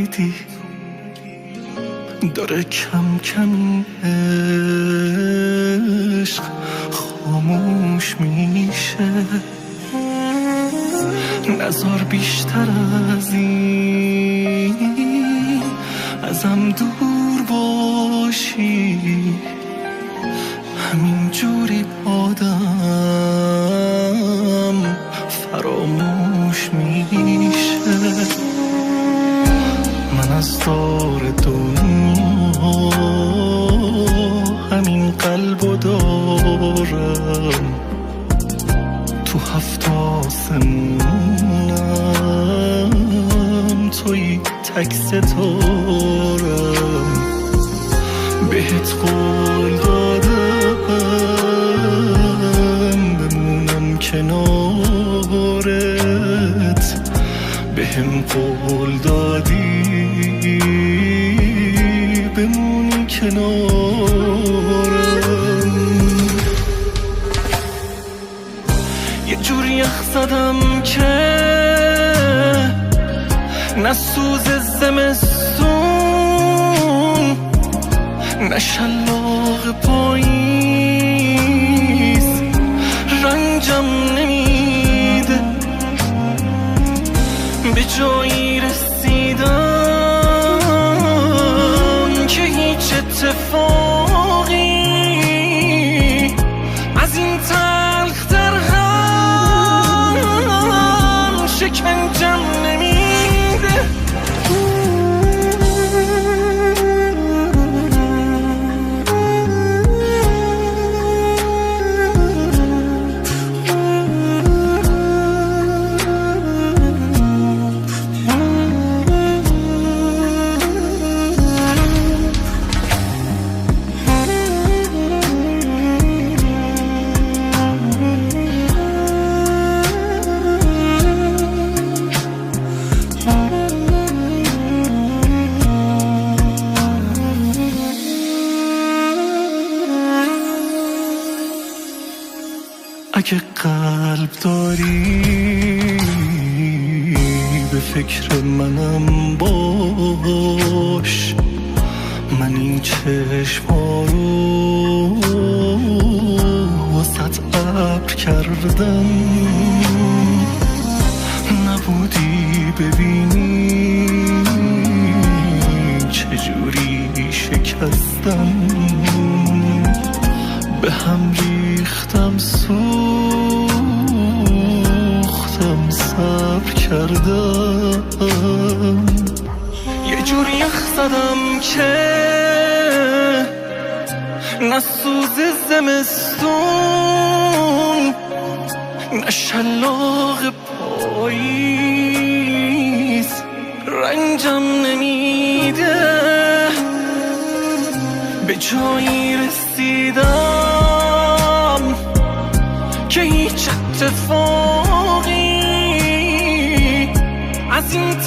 نگیدی داره کم کم عشق خاموش میشه. نذار بیشتر از این ازم دور باشی، همین جوری آدم فراموش میشه. من از دار دنیا همین قلبو دارم، تو 7 آسمونم توی تک ستارم. بهت قول دادم بمونم کنارت، بهم قول دادی بمونی کنارم. یه جوری یخ زدم که نه سوز زمستون نه شلاق پاییز رنجم نمیده. به جایی رسیدم که هیچ اتفاقی از این تلختر هم شکنجم نمیده. اگه قلب داری به فکر منم باش، من این چشما رو واسط ابر کردم. نبودی ببینی چجوری شکستم، به هم ریختم سوختم صبر کردم. یه جوری یخ زدم که نه سوز زمستون نه شلاق پاییز رنجم نمیده. به جایی رسیدم که هیچ اتفاقی از این